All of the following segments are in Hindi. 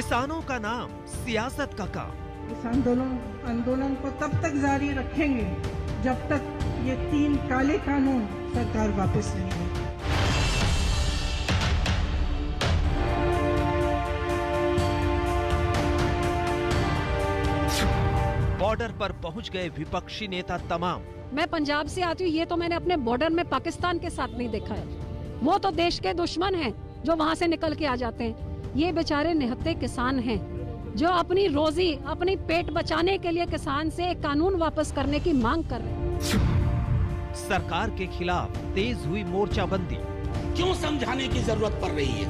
किसानों का नाम सियासत का काम। इस आंदोलन को तब तक जारी रखेंगे जब तक ये 3 काले कानून सरकार वापस नहीं लेगी। बॉर्डर पर पहुंच गए विपक्षी नेता तमाम। मैं पंजाब से आती हूँ, ये तो मैंने अपने बॉर्डर में पाकिस्तान के साथ नहीं देखा है। वो तो देश के दुश्मन हैं जो वहाँ से निकल के आ जाते हैं। ये बेचारे निहत्थे किसान हैं जो अपनी रोजी, अपनी पेट बचाने के लिए किसान से एक कानून वापस करने की मांग कर रहे हैं। सरकार के खिलाफ तेज हुई मोर्चाबंदी। क्यों समझाने की जरूरत पड़ रही है?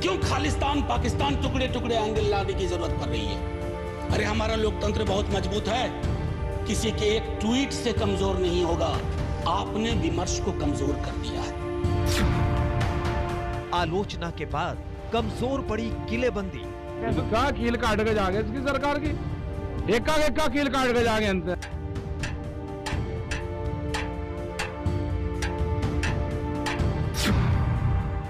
क्यों खालिस्तान पाकिस्तान टुकड़े टुकड़े एंगल लाने की जरूरत पड़ रही है? अरे हमारा लोकतंत्र बहुत मजबूत है, किसी के एक ट्वीट से कमजोर नहीं होगा। आपने विमर्श को कमजोर कर दिया है। आलोचना के बाद कमजोर पड़ी किलेबंदी। क्या कील काट के जागे इसकी सरकार की, एका कील काट के जागे अंत।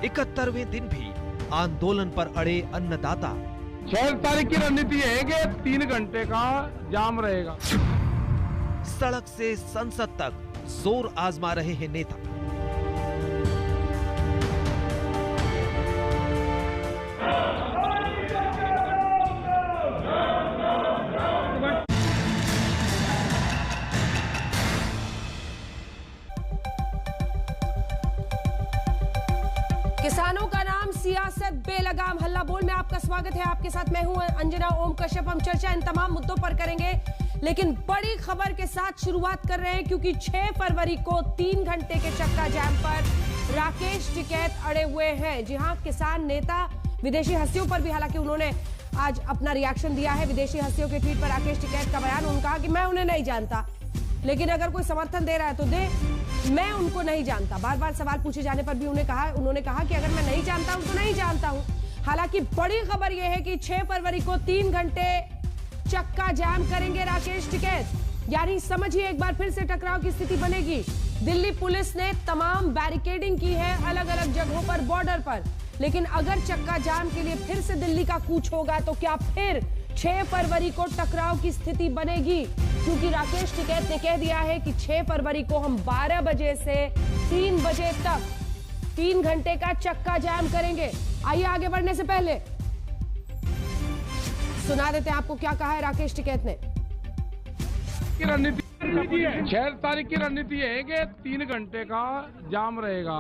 71वें दिन भी आंदोलन पर अड़े अन्नदाता। 6 तारीख की रणनीति है कि 3 घंटे का जाम रहेगा। सड़क से संसद तक जोर आजमा रहे हैं नेता। किसानों का नाम सियासत बेलगाम हल्ला बोल में आपका स्वागत है। आपके साथ मैं हूं अंजना ओम कश्यप। हम चर्चा इन तमाम मुद्दों पर करेंगे, लेकिन बड़ी खबर के साथ शुरुआत कर रहे हैं क्योंकि 6 फरवरी को 3 घंटे के चक्का जाम पर राकेश टिकैत अड़े हुए हैं। जी हां, किसान नेता विदेशी हस्तियों पर भी हालांकि उन्होंने आज अपना रिएक्शन दिया है। विदेशी हस्तियों के ट्वीट पर राकेश टिकैत का बयान, उन्होंने कहा कि मैं उन्हें नहीं जानता, लेकिन अगर कोई समर्थन दे रहा है तो दे, मैं उनको नहीं जानता। बार बार सवाल पूछे जाने पर भी उन्होंने कहा कि अगर मैं नहीं जानता हूं तो नहीं जानता हूं। हालांकि बड़ी खबर यह है कि 6 फरवरी को 3 घंटे चक्का जाम करेंगे राकेश टिकैत, यानी समझिए एक बार फिर से टकराव की स्थिति बनेगी। दिल्ली पुलिस ने तमाम बैरिकेडिंग की है अलग अलग जगहों पर बॉर्डर पर, लेकिन अगर चक्का जाम के लिए फिर से दिल्ली का कूच होगा तो क्या फिर 6 फरवरी को टकराव की स्थिति बनेगी? क्योंकि राकेश टिकैत ने कह दिया है कि 6 फरवरी को हम 12 बजे से 3 बजे तक 3 घंटे का चक्का जाम करेंगे। आइए आगे बढ़ने से पहले सुना देते हैं आपको क्या कहा है राकेश टिकैत ने। 6 तारीख की रणनीति है कि 3 घंटे का जाम रहेगा।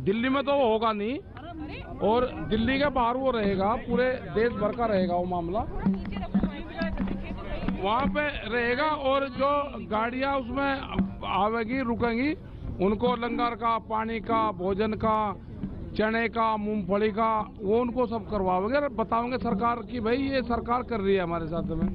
दिल्ली में तो वो होगा नहीं, और दिल्ली के बाहर वो रहेगा, पूरे देश भर का रहेगा वो मामला, वहाँ पे रहेगा। और जो गाड़ियाँ उसमें आवेगी, रुकेंगी, उनको लंगर का, पानी का, भोजन का, चने का, मूंगफली का, वो उनको सब करवाओगे और बताओगे सरकार की भाई ये सरकार कर रही है हमारे साथ में।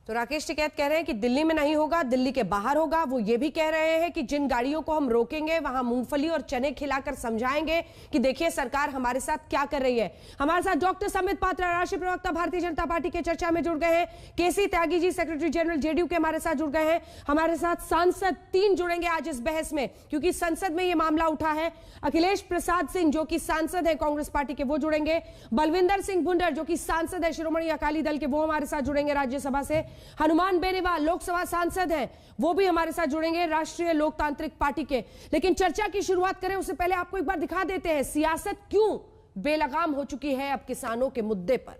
तो राकेश टिकैत कह रहे हैं कि दिल्ली में नहीं होगा, दिल्ली के बाहर होगा। वो ये भी कह रहे हैं कि जिन गाड़ियों को हम रोकेंगे वहां मूंगफली और चने खिलाकर समझाएंगे कि देखिए सरकार हमारे साथ क्या कर रही है। हमारे साथ डॉक्टर समित पात्रा, राष्ट्रीय प्रवक्ता भारतीय जनता पार्टी के चर्चा में जुड़ गए हैं। केसी Tyagi ji, secretary general JDU के हमारे साथ जुड़ गए हैं। हमारे साथ सांसद 3 जुड़ेंगे आज इस बहस में, क्योंकि संसद में यह मामला उठा है। अखिलेश प्रसाद सिंह जो कि सांसद है कांग्रेस पार्टी के, वो जुड़ेंगे। बलविंदर सिंह भुंडर जो कि सांसद है शिरोमणि अकाली दल के, वो हमारे साथ जुड़ेंगे राज्यसभा से। हनुमान बेनीवाल लोकसभा सांसद हैं, वो भी हमारे साथ जुड़ेंगे राष्ट्रीय लोकतांत्रिक पार्टी के। लेकिन चर्चा की शुरुआत करें उससे पहले आपको एक बार दिखा देते हैं सियासत क्यों बेलगाम हो चुकी है अब किसानों के मुद्दे पर।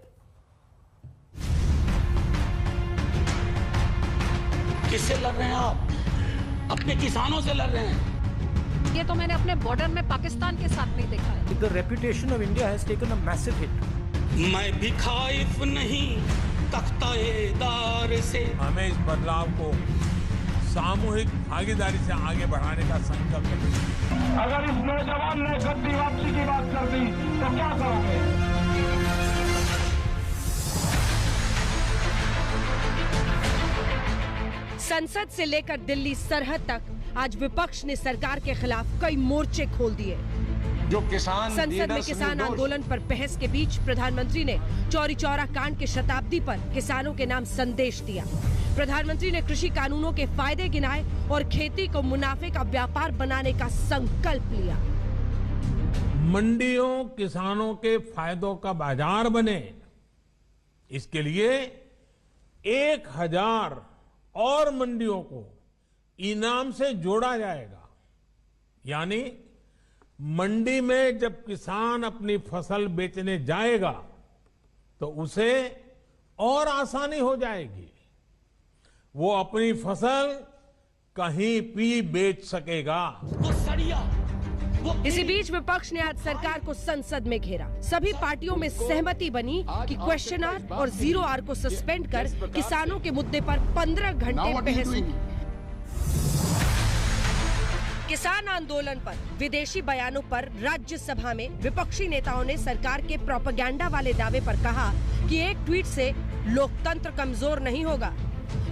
किससे लड़ रहे हैं आप? अपने किसानों से लड़ रहे हैं। ये तो मैंने अपने बॉर्डर में पाकिस्तान के साथ नहीं देखा है। The reputation of India has taken a massive hit. मैं भी खाइफ नहीं तख्ताएदार से। हमें इस बदलाव को सामूहिक भागीदारी से आगे बढ़ाने का संकल्प है। अगर इस नौजवान ने गद्दी वापसी की बात कर दी तो क्या करोगे? संसद से लेकर दिल्ली सरहद तक आज विपक्ष ने सरकार के खिलाफ कई मोर्चे खोल दिए। जो किसान संसद में किसान आंदोलन पर बहस के बीच प्रधानमंत्री ने चौरी चौरा कांड के शताब्दी पर किसानों के नाम संदेश दिया। प्रधानमंत्री ने कृषि कानूनों के फायदे गिनाए और खेती को मुनाफे का व्यापार बनाने का संकल्प लिया। मंडियों किसानों के फायदों का बाजार बने, इसके लिए 1000 और मंडियों को इनाम से जोड़ा जाएगा। यानी मंडी में जब किसान अपनी फसल बेचने जाएगा तो उसे और आसानी हो जाएगी, वो अपनी फसल कहीं भी बेच सकेगा। इसी बीच विपक्ष ने आज सरकार को संसद में घेरा। सभी पार्टियों में सहमति बनी कि क्वेश्चन आवर और जीरो आवर को सस्पेंड कर किसानों के मुद्दे पर 15 घंटे बहस हुई। किसान आंदोलन पर विदेशी बयानों पर राज्यसभा में विपक्षी नेताओं ने सरकार के प्रोपेगेंडा वाले दावे पर कहा कि एक ट्वीट से लोकतंत्र कमजोर नहीं होगा।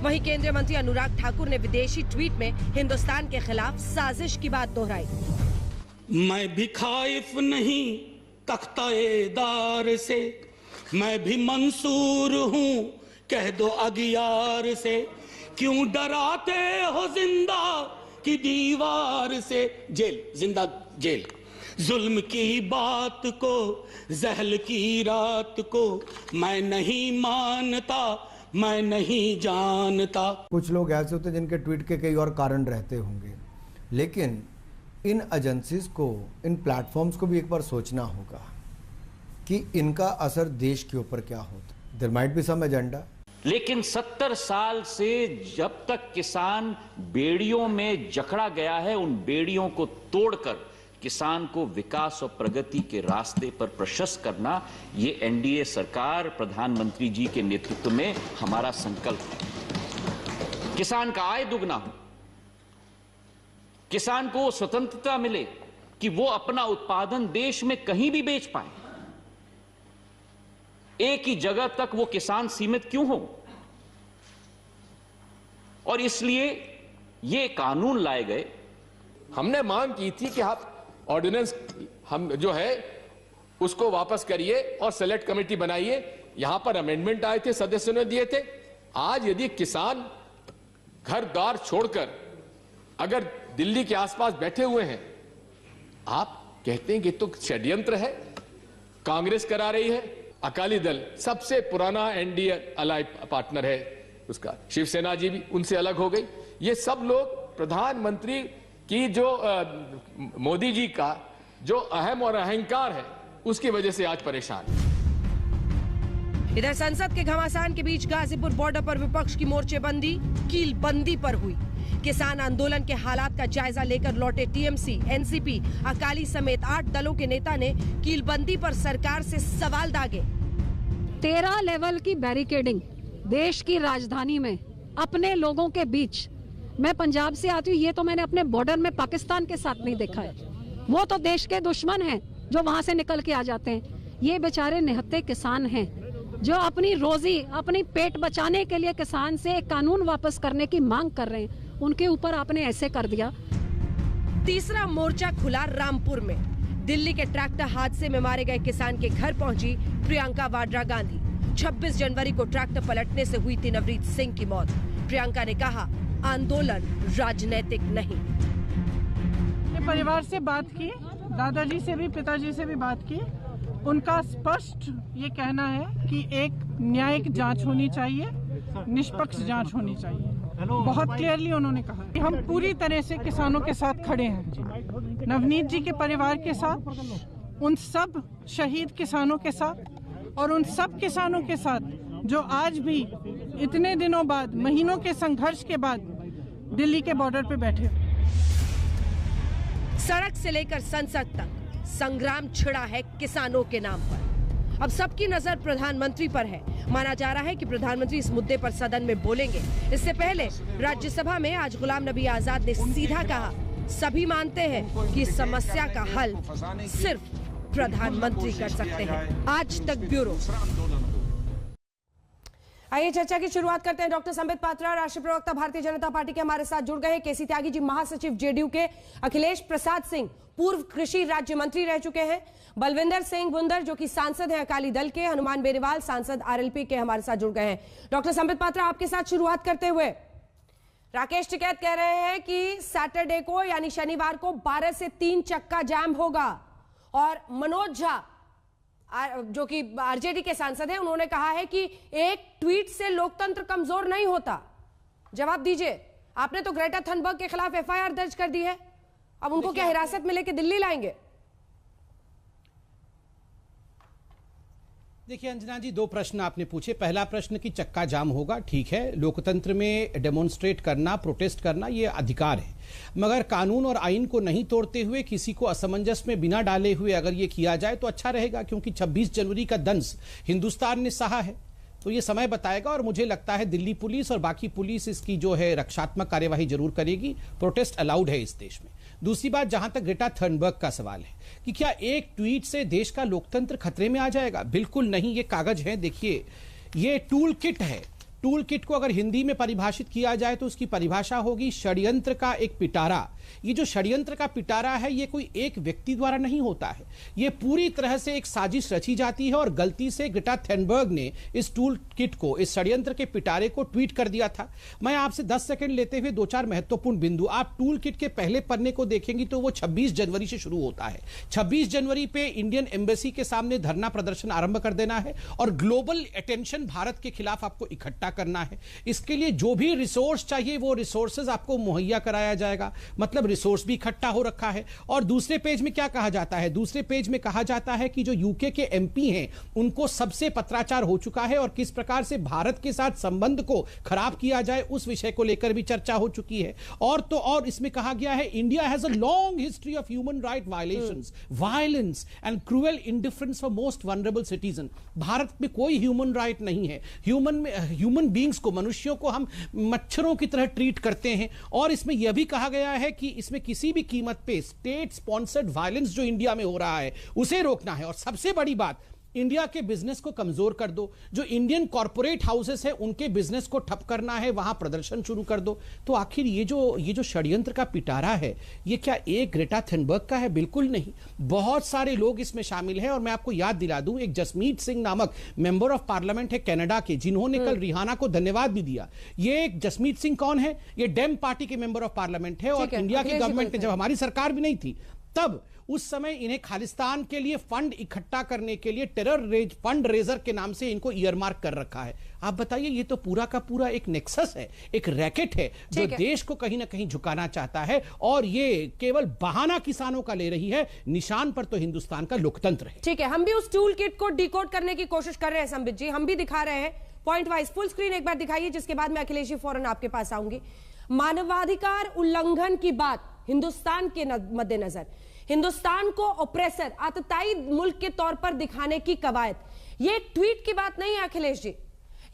वहीं केंद्रीय मंत्री अनुराग ठाकुर ने विदेशी ट्वीट में हिंदुस्तान के खिलाफ साजिश की बात दोहराई। मैं भी खाइफ नहीं तख्ताएदार से, मैं भी मंसूर हूँ कह दो अगियार से, क्यों डराते हो जिंदा की दीवार से। जेल, जिंदा जेल। जुल्म की बात को, जहल की रात को मैं नहीं मानता, मैं नहीं जानता। कुछ लोग ऐसे होते हैं जिनके ट्वीट के कई और कारण रहते होंगे, लेकिन इन एजेंसीज को, इन प्लेटफॉर्म्स को भी एक बार सोचना होगा कि इनका असर देश के ऊपर क्या होता। There might be some agenda. लेकिन 70 साल से जब तक किसान बेड़ियों में जकड़ा गया है, उन बेड़ियों को तोड़कर किसान को विकास और प्रगति के रास्ते पर प्रशस्त करना, ये एनडीए सरकार प्रधानमंत्री जी के नेतृत्व में हमारा संकल्प है। किसान का आय दुगना हो, किसान को स्वतंत्रता मिले कि वो अपना उत्पादन देश में कहीं भी बेच पाए। एक ही जगह तक वो किसान सीमित क्यों हो? और इसलिए ये कानून लाए गए। हमने मांग की थी कि आप ऑर्डिनेंस हम जो है उसको वापस करिए और सेलेक्ट कमेटी बनाइए। यहां पर अमेंडमेंट आए थे, सदस्यों ने दिए थे। आज यदि किसान घर द्वार छोड़कर अगर दिल्ली के आसपास बैठे हुए हैं, आप कहते हैं कि तो षड्यंत्र है, कांग्रेस करा रही है। अकाली दल सबसे पुराना एनडीए अलाइ पार्टनर है उसका, शिवसेना जी भी उनसे अलग हो गई। ये सब लोग प्रधानमंत्री की जो मोदी जी का जो अहम और अहंकार है, उसकी वजह से आज परेशान है। इधर संसद के घमासान के बीच गाजीपुर बॉर्डर पर विपक्ष की मोर्चेबंदी कीलबंदी पर हुई। किसान आंदोलन के हालात का जायजा लेकर लौटे टीएमसी, एनसीपी, अकाली समेत 8 दलों के नेता ने कीलबंदी पर सरकार से सवाल दागे। 13 लेवल की बैरिकेडिंग देश की राजधानी में अपने लोगों के बीच। मैं पंजाब से आती हूँ, ये तो मैंने अपने बॉर्डर में पाकिस्तान के साथ नहीं देखा है। वो तो देश के दुश्मन हैं जो वहां से निकल के आ जाते हैं। ये बेचारे निहत्थे किसान हैं जो अपनी रोजी, अपनी पेट बचाने के लिए किसान से एक कानून वापस करने की मांग कर रहे हैं। उनके ऊपर आपने ऐसे कर दिया। तीसरा मोर्चा खुला रामपुर में। दिल्ली के ट्रैक्टर हादसे में मारे गए किसान के घर पहुंची प्रियंका वाड्रा गांधी। 26 जनवरी को ट्रैक्टर पलटने से हुई थी नवनीत सिंह की मौत। प्रियंका ने कहा, आंदोलन राजनीतिक नहीं। परिवार से बात की, दादाजी से भी, पिताजी से भी बात की। उनका स्पष्ट ये कहना है कि एक न्यायिक जांच होनी चाहिए, निष्पक्ष जांच होनी चाहिए। बहुत क्लियरली उन्होंने कहा कि हम पूरी तरह से किसानों के साथ खड़े हैं, नवनीत जी के परिवार के साथ, उन सब शहीद किसानों के साथ और उन सब किसानों के साथ जो आज भी इतने दिनों बाद, महीनों के संघर्ष के बाद दिल्ली के बॉर्डर पे बैठे। सड़क से लेकर संसद तक संग्राम छिड़ा है किसानों के नाम पर। अब सबकी नजर प्रधानमंत्री पर है। माना जा रहा है कि प्रधानमंत्री इस मुद्दे पर सदन में बोलेंगे। इससे पहले राज्यसभा में आज गुलाम नबी आजाद ने सीधा कहा, सभी मानते हैं कि इस समस्या का हल सिर्फ प्रधानमंत्री कर सकते हैं। आज तक ब्यूरो। आइए चर्चा की शुरुआत करते हैं। डॉक्टर संबित पात्रा, राष्ट्रीय प्रवक्ता भारतीय जनता पार्टी के, हमारे साथ जुड़ गए हैं। केसी त्यागी जी, महासचिव जेडीयू के। अखिलेश प्रसाद सिंह, पूर्व कृषि राज्य मंत्री रह चुके हैं। बलविंदर सिंह भुंदर, जो कि सांसद हैं अकाली दल के। हनुमान बेनीवाल, सांसद आरएलपी के, हमारे साथ जुड़ गए हैं। डॉक्टर संबित पात्रा, आपके साथ शुरुआत करते हुए, राकेश टिकैत कह रहे हैं कि सैटरडे को यानी शनिवार को 12 से 3 चक्का जाम होगा और मनोज झा जो कि आरजेडी के सांसद हैं, उन्होंने कहा है कि एक ट्वीट से लोकतंत्र कमजोर नहीं होता। जवाब दीजिए, आपने तो ग्रेटा थनबर्ग के खिलाफ एफआईआर दर्ज कर दी है, अब उनको क्या हिरासत में लेके दिल्ली लाएंगे? देखिए अंजना जी, दो प्रश्न आपने पूछे। पहला प्रश्न कि चक्का जाम होगा, ठीक है, लोकतंत्र में डेमोन्स्ट्रेट करना, प्रोटेस्ट करना ये अधिकार है, मगर कानून और आइन को नहीं तोड़ते हुए, किसी को असमंजस में बिना डाले हुए अगर ये किया जाए तो अच्छा रहेगा, क्योंकि 26 जनवरी का दंश हिंदुस्तान ने सहा है, तो ये समय बताएगा। और मुझे लगता है दिल्ली पुलिस और बाकी पुलिस इसकी जो है रक्षात्मक कार्यवाही जरूर करेगी। प्रोटेस्ट अलाउड है इस देश में। दूसरी बात, जहां तक ग्रेटा थनबर्ग का सवाल है कि क्या एक ट्वीट से देश का लोकतंत्र खतरे में आ जाएगा, बिल्कुल नहीं। ये कागज है, देखिए, ये टूल किट है। टूल किट को अगर हिंदी में परिभाषित किया जाए तो उसकी परिभाषा होगी षड्यंत्र का एक पिटारा। ये जो षड्यंत्र का पिटारा है, ये कोई एक व्यक्ति द्वारा नहीं होता है, ये पूरी तरह से एक साजिश रची जाती है। और गलती से ग्रेटा थनबर्ग ने इस टूल किट को, इस षड्यंत्र के पिटारे को ट्वीट कर दिया था। मैं आपसे 10 सेकंड लेते हुए 2-4 महत्वपूर्ण बिंदु, आप टूल किट के पहले पन्ने को देखेंगे तो वो 26 जनवरी से शुरू होता है। 26 जनवरी पे इंडियन एम्बेसी के सामने धरना प्रदर्शन आरंभ कर देना है और ग्लोबल अटेंशन भारत के खिलाफ आपको इकट्ठा करना है। इसके लिए जो भी रिसोर्स चाहिए वो रिसोर्सेज आपको मुहैया कराया जाएगा, मतलब रिसोर्स भी इकट्ठा हो रखा है। और दूसरे पेज में क्या कहा जाता है? दूसरे पेज में कहा जाता है कि जो यूके के एमपी हैं उनको सबसे पत्राचार हो चुका है और किस प्रकार से भारत के साथ संबंध को खराब किया जाए उस विषय को लेकर भी चर्चा हो चुकी है। और तो और इसमें कहा गया है India has a long history of human right violations, violence and cruel indifference for most vulnerable citizen. Bharat में कोई ह्यूमन राइट नहीं है। ह्यूमन बींग्स को, मनुष्यों को हम मच्छरों की तरह ट्रीट करते हैं। और इसमें यह भी कहा गया है कि इसमें किसी भी कीमत पे स्टेट स्पॉन्सर्ड वायलेंस जो इंडिया में हो रहा है उसे रोकना है। और सबसे बड़ी बात, इंडिया के बिजनेस को कमजोर कर दो, जो इंडियन कॉर्पोरेट हाउसेस है उनके बिजनेस को ठप करना है, वहां प्रदर्शन शुरू कर दो। तो आखिर ये जो षड्यंत्र का पिटारा है, ये क्या एक ग्रेटा थनबर्ग का है? बिल्कुल नहीं, बहुत सारे लोग इसमें शामिल हैं। और मैं आपको याद दिला दूं, एक जसमीत सिंह नामक मेंबर ऑफ पार्लियामेंट है कनाडा के, जिन्होंने कल रिहाना को धन्यवाद भी दिया। ये एक जसमीत सिंह कौन है? ये डेम पार्टी के मेंबर ऑफ पार्लियामेंट है। और इंडिया की गवर्नमेंट ने, जब हमारी सरकार भी नहीं थी तब, उस समय इन्हें खालिस्तान के लिए फंड इकट्ठा करने के लिए टेरर फंड रेजर के नाम से इनको ईयरमार्क कर रखा है। आप बताइए, ये तो पूरा का पूरा एक नेक्सस है, एक रैकेट है जो देश को कहीं ना कहीं झुकाना चाहता है। और ये केवल बहाना किसानों का ले रही है, निशान पर तो हिंदुस्तान का लोकतंत्र है। ठीक है, हम भी उस टूल किट को डिकोड करने की कोशिश कर रहे हैं संबित जी, हम भी दिखा रहे हैं पॉइंट वाइज। फुल स्क्रीन एक बार दिखाइए, जिसके बाद मैं अखिलेश जी फौरन आपके पास आऊंगी। मानवाधिकार उल्लंघन की बात हिंदुस्तान के मद्देनजर, हिंदुस्तान को ऑपरेसर, आतताई मुल्क के तौर पर दिखाने की कवायद, ये एक ट्वीट की बात नहीं है अखिलेश जी,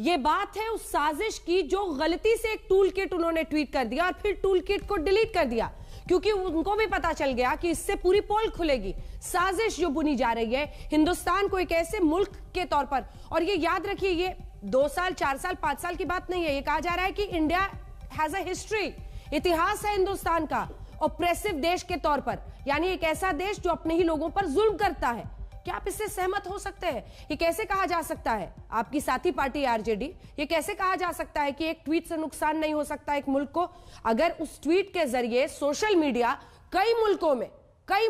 ये बात है उस साजिश की जो गलती से एक टूल किट उन्होंने ट्वीट कर दिया और फिर टूल किट को डिलीट कर दिया, क्योंकि उनको भी पता चल गया कि इससे पूरी पोल खुलेगी। साजिश जो बुनी जा रही है हिंदुस्तान को एक ऐसे मुल्क के तौर पर, और ये याद रखिए, ये 2 साल, 4 साल, 5 साल की बात नहीं है। ये कहा जा रहा है कि इंडिया हैज अ हिस्ट्री, इतिहास है हिंदुस्तान का ऑपरेसिव देश के तौर पर, यानी एक ऐसा देश जो अपने ही लोगों पर जुल्म करता है। क्या आप इससे सहमत हो सकते हैं? ये कैसे कहा जा सकता है, आपकी साथी पार्टी आरजेडी, ये कैसे कहा जा सकता है कि एक ट्वीट से नुकसान नहीं हो सकता एक मुल्क को, अगर उस ट्वीट के जरिए सोशल मीडिया कई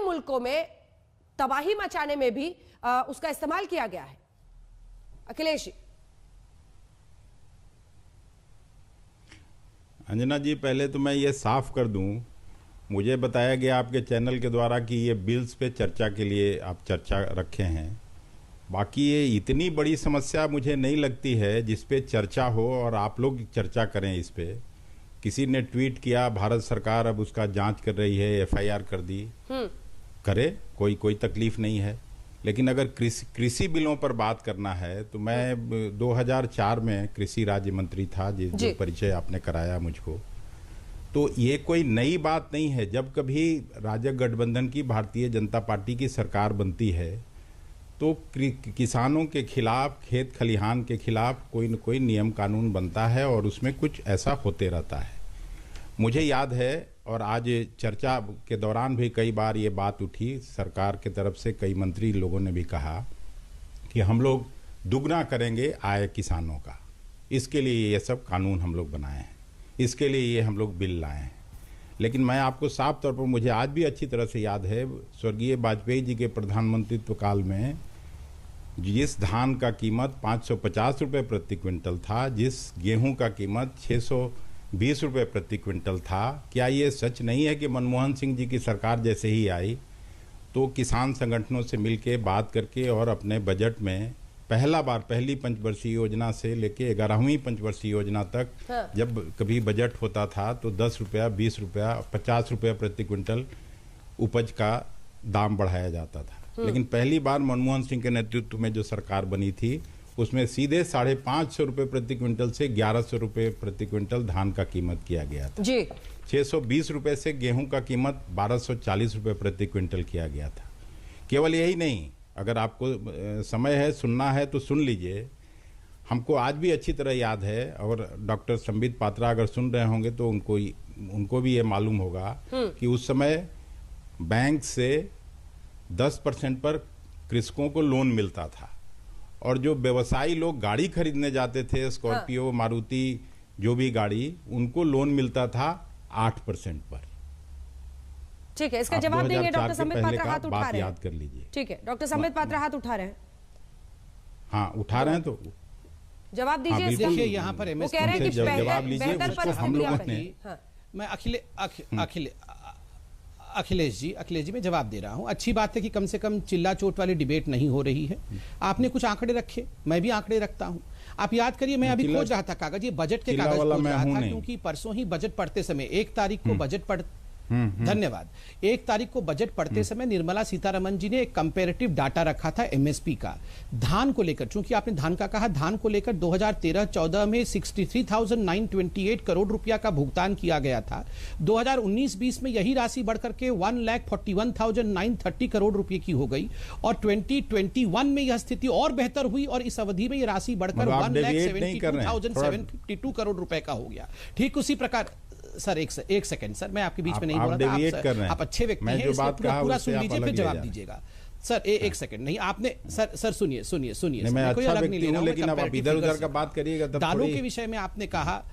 मुल्कों में तबाही मचाने में भी उसका इस्तेमाल किया गया है? अखिलेश जी। अंजना जी, पहले तो मैं ये साफ कर दूं, मुझे बताया गया आपके चैनल के द्वारा कि ये बिल्स पे चर्चा के लिए आप चर्चा रखे हैं। बाकी ये इतनी बड़ी समस्या मुझे नहीं लगती है जिस पे चर्चा हो और आप लोग चर्चा करें इस पे। किसी ने ट्वीट किया, भारत सरकार अब उसका जांच कर रही है, एफआईआर कर दी, करे, कोई तकलीफ नहीं है। लेकिन अगर कृषि बिलों पर बात करना है तो मैं 2004 में कृषि राज्य मंत्री था, जो परिचय आपने कराया मुझको, तो ये कोई नई बात नहीं है। जब कभी राजग गठबंधन की भारतीय जनता पार्टी की सरकार बनती है तो किसानों के खिलाफ, खेत खलिहान के खिलाफ कोई न कोई नियम कानून बनता है और उसमें कुछ ऐसा होते रहता है। मुझे याद है, और आज चर्चा के दौरान भी कई बार ये बात उठी, सरकार के तरफ से कई मंत्री लोगों ने भी कहा कि हम लोग दुगना करेंगे आय किसानों का, इसके लिए ये सब कानून हम लोग बनाए हैं, इसके लिए ये हम लोग बिल लाए हैं। लेकिन मैं आपको साफ तौर पर, मुझे आज भी अच्छी तरह से याद है, स्वर्गीय वाजपेयी जी के प्रधानमंत्रित्व काल में जिस धान का कीमत 550 रुपये प्रति क्विंटल था, जिस गेहूं का कीमत 620 रुपये प्रति क्विंटल था, क्या ये सच नहीं है कि मनमोहन सिंह जी की सरकार जैसे ही आई तो किसान संगठनों से मिलके बात करके और अपने बजट में पहली पंचवर्षीय योजना से लेके 11वीं पंचवर्षीय योजना तक जब कभी बजट होता था तो 10 रुपया, 20 रुपया, 50 रुपया प्रति क्विंटल उपज का दाम बढ़ाया जाता था। लेकिन पहली बार मनमोहन सिंह के नेतृत्व में जो सरकार बनी थी उसमें सीधे 550 रुपये प्रति क्विंटल से 1100 रुपये प्रति क्विंटल धान का कीमत किया गया था जी। 620 रुपये से गेहूं का कीमत 1240 रुपये प्रति क्विंटल किया गया था। केवल यही नहीं, अगर आपको समय है, सुनना है तो सुन लीजिए। हमको आज भी अच्छी तरह याद है, और डॉक्टर संबित पात्रा अगर सुन रहे होंगे तो उनको भी ये मालूम होगा कि उस समय बैंक से 10% पर कृषकों को लोन मिलता था, और जो व्यवसायी लोग गाड़ी खरीदने जाते थे, स्कॉर्पियो, मारुति, जो भी गाड़ी, उनको लोन मिलता था 8% पर। ठीक है, इसका जवाब देंगे। डॉक्टर संबित पात्रा हाथ उठा रहे हैं, याद कर लीजिए। ठीक है, डॉक्टर संबित पात्रा हाथ उठा रहे हैं। हाँ, उठा रहे हैं तो जवाब दीजिए। देखिए यहाँ पर वो कह रहे हैं कि जवाब लीजिए। हम लोगों ने, मैं अखिलेश जी मैं जवाब दे रहा हूं। अच्छी बात है कि कम से कम चिल्ला चोट वाली डिबेट नहीं हो रही है। आपने कुछ आंकड़े रखे, मैं भी आंकड़े रखता हूं। आप याद करिए, मैं अभी खोज रहा था कागज, ये बजट के कागज खोज रहा था, क्योंकि परसों ही बजट पढ़ते समय 1 तारीख को बजट धन्यवाद 1 तारीख को बजट पढ़ते समय निर्मला सीतारमण जी ने एक कंपैरेटिव डाटा रखा था एमएसपी का धान को लेकर। चूंकि आपने धान का कहा, धान को लेकर 2013-14 में 63,928 करोड़ रुपया का भुगतान किया गया था। 2019-20 में यही राशि बढ़कर के 1,41,930 करोड़ रुपए की हो गई, और 2021 में यह स्थिति और बेहतर हुई, और इस अवधि में यह राशि बढ़कर 1,72,752 करोड़ रुपए का हो गया। ठीक उसी प्रकार सर, एक सेकंड सर, मैं आपके बीच में नहीं बोल रहा, आप अच्छे व्यक्ति हैं, पूरा सुन लीजिए फिर जवाब दीजिएगा। सर एक सेकंड, नहीं आपने सर सुनिए, मैं कोई अलग नहीं ले रहा हूं, लेकिन आप इधर उधर का बात करिएगा तब। दालों के विषय में आपने कहा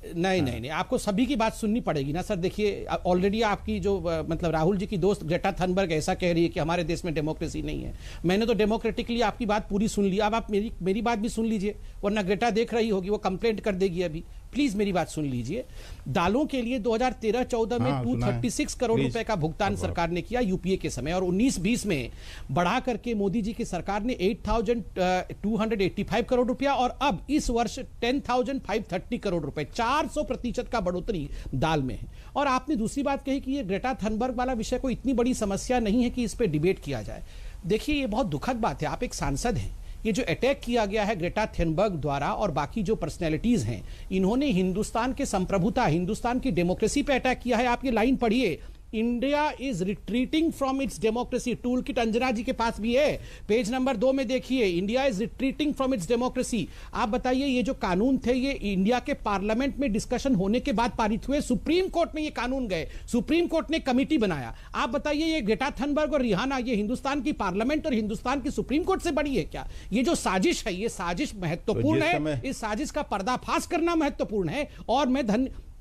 नहीं, आपको सभी की बात सुननी पड़ेगी ना सर। देखिए, ऑलरेडी आपकी जो मतलब राहुल जी की दोस्त ग्रेटा थनबर्ग ऐसा कह रही है कि हमारे देश में डेमोक्रेसी नहीं है। मैंने तो डेमोक्रेटिकली आपकी बात पूरी सुन ली, अब आप मेरी बात भी सुन लीजिए, वरना ग्रेटा देख रही होगी, वो कंप्लेंट कर देगी अभी। प्लीज मेरी बात सुन लीजिए। दालों के लिए 2013-14 में 236 करोड़ रुपए का भुगतान सरकार ने किया यूपीए के समय, और 19-20 में बढ़ा करके मोदी जी की सरकार ने 8,285 करोड़ रुपया, और अब इस वर्ष 10,530 करोड़ रुपए, 400% का बढ़ोतरी दाल में है। और आपने दूसरी बात कही कि ये ग्रेटा थनबर्ग वाला विषय कोई इतनी बड़ी समस्या नहीं है कि इस पर डिबेट किया जाए। देखिए, ये बहुत दुखद बात है, आप एक सांसद हैं। ये जो अटैक किया गया है ग्रेटा थनबर्ग द्वारा और बाकी जो पर्सनैलिटीज हैं, इन्होंने हिंदुस्तान के संप्रभुता, हिंदुस्तान की डेमोक्रेसी पे अटैक किया है। आप ये लाइन पढ़िए, India is retreating from its democracy. Tool kit Anjana ji के पास भी है, पेज नंबर 2 में देखिए, India is retreating from its democracy. आप बताइए, ये जो कानून थे ये इंडिया के पार्लियामेंट में डिस्कशन होने के बाद पारित हुए, सुप्रीम कोर्ट में ये कानून गए, सुप्रीम कोर्ट ने कमेटी बनाया। आप बताइए, ये ग्रेटा थनबर्ग और रिहाना, ये हिंदुस्तान की पार्लियामेंट और हिंदुस्तान की सुप्रीम कोर्ट से बड़ी है क्या? ये जो साजिश है, ये साजिश महत्वपूर्ण है, इस साजिश का पर्दाफाश करना महत्वपूर्ण है। और मैं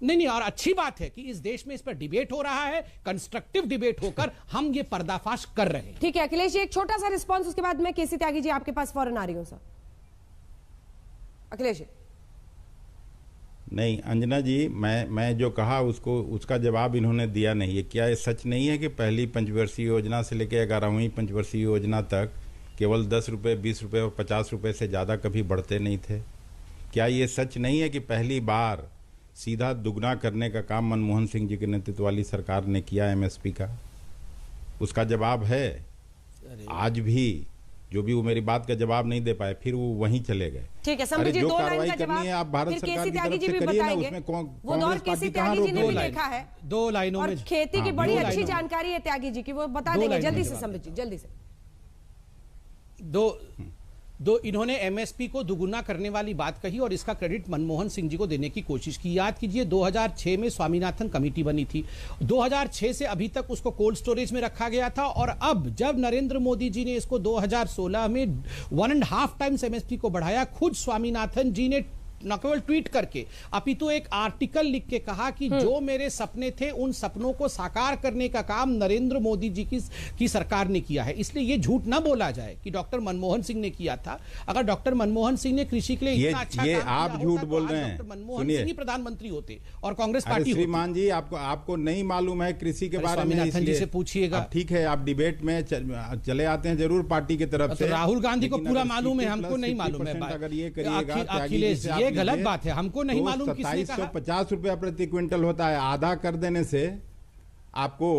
नहीं, और अच्छी बात है कि इस देश में इस पर डिबेट हो रहा है, कंस्ट्रक्टिव डिबेट होकर हम ये पर्दाफाश कर रहे हैं। ठीक है अखिलेश जी, एक छोटा सा रिस्पांस, उसके बाद मैं केसी त्यागी जी आपके पास फौरन आ रही हूं। सर अखिलेश जी। नहीं अंजना जी, मैं जो कहा उसका जवाब इन्होंने दिया नहीं है। क्या ये सच नहीं है कि पहली पंचवर्षीय योजना से लेकर 11वीं पंचवर्षीय योजना तक केवल 10 रुपये, 20 रुपये और 50 रुपये से ज़्यादा कभी बढ़ते नहीं थे? क्या ये सच नहीं है कि पहली बार सीधा दुगना करने का काम मनमोहन सिंह जी के नेतृत्व वाली सरकार ने किया एमएसपी का? उसका जवाब है आज भी। जो भी वो मेरी बात का जवाब नहीं दे पाए, फिर वो वहीं चले गए। ठीक है, समझिए, जो 2 लाइन कार्रवाई का करनी जवाब है आप भारत सरकार की तरफ से करिए ना, उसमें कांग्रेस पार्टी कहां रोक रही है? देखा है 2 लाइनों में, और खेती की बड़ी अच्छी जानकारी है त्यागी जी की, वो बता देंगे जल्दी से। संबित जी जल्दी से। दो इन्होंने एमएसपी को दुगुना करने वाली बात कही और इसका क्रेडिट मनमोहन सिंह जी को देने की कोशिश की। याद कीजिए 2006 में स्वामीनाथन कमेटी बनी थी, 2006 से अभी तक उसको कोल्ड स्टोरेज में रखा गया था, और अब जब नरेंद्र मोदी जी ने इसको 2016 में 1.5 टाइम्स एमएसपी को बढ़ाया, खुद स्वामीनाथन जी ने न केवल ट्वीट करके अपितु एक आर्टिकल लिख के कहा कि जो मेरे सपने थे उन सपनों को साकार करने का काम नरेंद्र मोदी जी की सरकार ने किया है। इसलिए ये झूठ ना बोला जाए कि डॉक्टर मनमोहन सिंह ने किया था। अगर डॉक्टर मनमोहन सिंह ने कृषि के लिए इतना अच्छा काम आप झूठ बोल रहे हैं। डॉक्टर मनमोहन सिंह ही प्रधानमंत्री होते और कांग्रेस पार्टी होती। श्रीमान जी, आपको नहीं मालूम है कृषि के बारे में, स्वामीनाथन जी से पूछिएगा। ठीक है, आप डिबेट में चले आते हैं जरूर पार्टी की तरफ से। राहुल गांधी को पूरा मालूम है, हमको नहीं मालूम है। अगर ये करिएगा अखिलेश, ये गलत बात है, हमको नहीं मालूम। 2750 रुपया प्रति क्विंटल होता है, आधा कर देने से आपको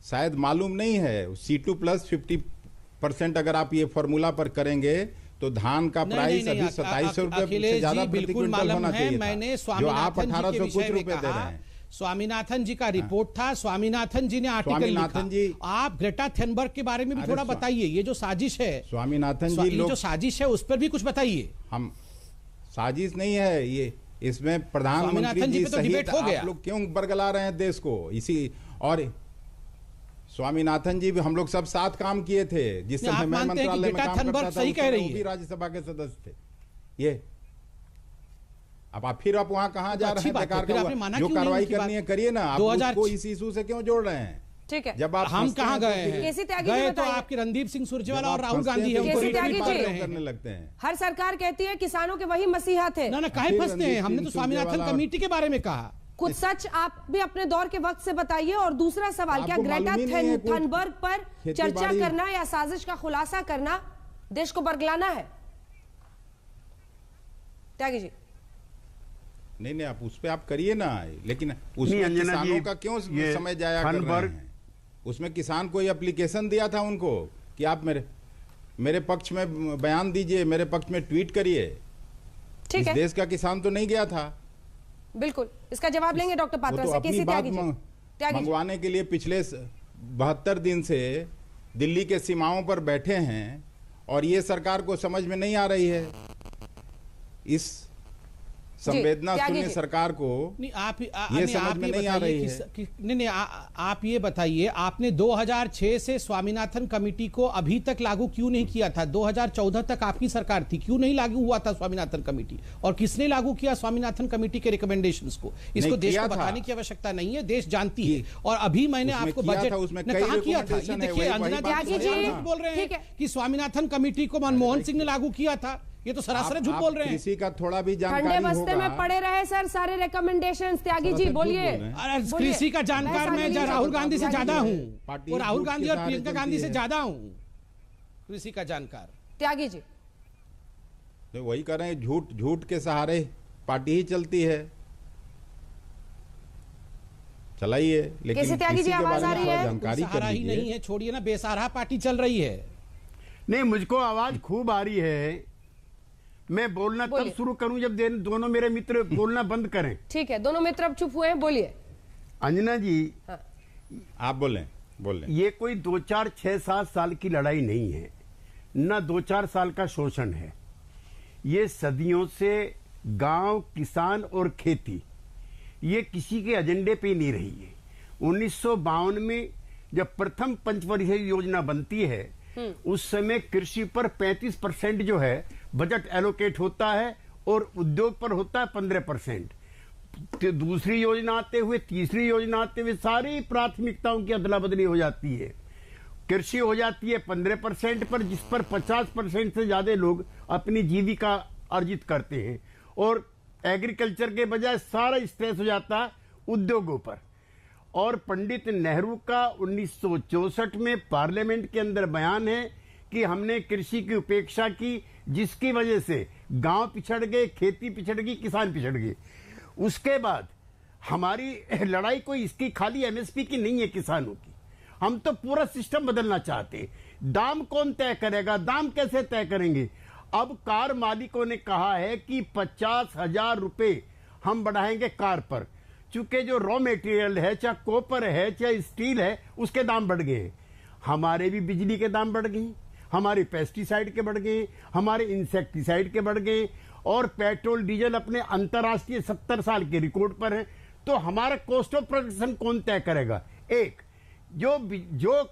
शायद मालूम नहीं है। C2 प्लस 50% अगर आप ये फॉर्मूला पर करेंगे तो धान का प्राइस अभी 2700 रुपए से ज्यादा प्रति क्विंटल होना चाहिए। मैंने जो आप 1800 कुछ रुपए दे रहे हैं। स्वामीनाथन जी का रिपोर्ट था, स्वामीनाथन जी ने आर्टिकल लिखा। आप ग्रेटा थेनबर्ग के बारे में भी थोड़ा बताइए। ये जो साजिश है स्वामीनाथन जी, जो साजिश है उस पर भी कुछ बताइए। हम साजिश नहीं है ये, इसमें प्रधानमंत्री जी तो डिबेट हो गया। आप लोग क्यों बरगला रहे हैं देश को? इसी और स्वामीनाथन जी भी हम लोग सब साथ काम किए थे जिस समय मैं मंत्रालय में काम करता था, सही कह रही है, वो भी राज्यसभा के सदस्य थे। ये अब फिर आप वहां कहां जा रहे हैं? बेकार का जो कार्रवाई करनी है करिए ना। आप उसको इस इशू से क्यों जोड़ रहे हैं? ठीक है, जब आप हम कहां गए हैं? गए तो आपके रणदीप सिंह सुरजेवाला और राहुल गांधी करने लगते हैं। हर सरकार कहती है किसानों के वही मसीहा थे। ना काहे फंसते हैं? हमने तो स्वामीनाथन कमेटी के बारे में कहा। कुछ सच आप भी अपने दौर के वक्त से बताइए। और दूसरा सवाल, क्या ग्रेटा थनबर्ग पर चर्चा करना या साजिश का खुलासा करना देश को बरगलाना है? त्यागी जी। नहीं, आप उस पे आप करिए ना, लेकिन उसमें किसानों का क्यों समय जाया कर रहे हैं? उसमें किसान को एप्लीकेशन दिया था उनको कि आप मेरे पक्ष में बयान दीजिए, मेरे पक्ष में ट्वीट करिए। ठीक है, देश का किसान तो नहीं गया था। बिल्कुल, इसका जवाब लेंगे डॉक्टर पात्रा से। अपनी बात मंगवाने के लिए पिछले 72 दिन से दिल्ली के सीमाओं पर बैठे हैं और ये सरकार को समझ में नहीं आ रही है। इस संवेदना शून्य सरकार को ये समझ में नहीं आ रही है। नहीं, आप ये बताइए, आपने 2006 से स्वामीनाथन कमेटी को अभी तक लागू क्यों नहीं किया था? 2014 तक आपकी सरकार थी, क्यों नहीं लागू हुआ था स्वामीनाथन कमेटी? और किसने लागू किया स्वामीनाथन कमेटी के रिकमेंडेशंस को? इसको देश को बताने की आवश्यकता नहीं है, देश जानती है। और अभी मैंने आपको बजट उसमें कहा किया था। देखिए, अंजना जी बोल रहे हैं कि स्वामीनाथन कमेटी को मनमोहन सिंह ने लागू किया था। ये तो सरासर झूठ बोल रहे हैं। कृषि का थोड़ा भी जानकारी ठंडे बस्ते में पड़े रहे सर सारे रिकमेंडेशंस। त्यागी जी बोलिए। कृषि का जानकार मैं राहुल गांधी से ज्यादा हूँ, और राहुल गांधी और प्रियंका गांधी से ज्यादा हूँ कृषि का जानकार। त्यागी जी तो वही कर रहे हैं, झूठ के सहारे पार्टी ही चलती है। चलाइए, लेकिन त्यागी जी आवाज आ रही है? जानकारी सहारा ही नहीं है, छोड़िए ना, बेसहारा पार्टी चल रही है। नहीं, मुझको आवाज खूब आ रही है। मैं बोलना तब शुरू करूं जब दोनों मेरे मित्र बोलना बंद करें। ठीक है, दोनों मित्र अब चुप हुए हैं, बोलिए। अंजना जी, हाँ। आप बोलें। ये कोई 2, 4, 6, 7 साल की लड़ाई नहीं है, न 2, 4 साल का शोषण है। ये सदियों से गांव, किसान और खेती, ये किसी के एजेंडे पे नहीं रही है। 1952 में जब प्रथम पंचवर्षीय योजना बनती है, उस समय कृषि पर 35% जो है बजट एलोकेट होता है और उद्योग पर होता है 15%। तो दूसरी योजना आते हुए, तीसरी योजना आते हुए सारी प्राथमिकताओं की अदला बदली हो जाती है। कृषि हो जाती है 15% पर, जिस पर 50% से ज्यादा लोग अपनी जीविका अर्जित करते हैं, और एग्रीकल्चर के बजाय सारा स्ट्रेस हो जाता है उद्योगों पर। और पंडित नेहरू का 1964 में पार्लियामेंट के अंदर बयान है कि हमने कृषि की उपेक्षा की, जिसकी वजह से गांव पिछड़ गए, खेती पिछड़ गई, किसान पिछड़ गए। उसके बाद हमारी लड़ाई कोई इसकी खाली एमएसपी की नहीं है, किसानों की। हम तो पूरा सिस्टम बदलना चाहते हैं। दाम कौन तय करेगा? दाम कैसे तय करेंगे? अब कार मालिकों ने कहा है कि 50,000 रुपए हम बढ़ाएंगे कार पर, चूंकि जो रॉ मेटेरियल है, चाहे कॉपर है चाहे स्टील है, उसके दाम बढ़ गए हैं। हमारे भी बिजली के दाम बढ़ गए, हमारे पेस्टिसाइड के बढ़ गए, हमारे इंसेक्टिसाइड के बढ़ गए, और पेट्रोल डीजल अपने अंतर्राष्ट्रीय 70 साल के रिकॉर्ड पर है। तो हमारा कॉस्ट ऑफ प्रोडक्शन कौन तय करेगा? एक जो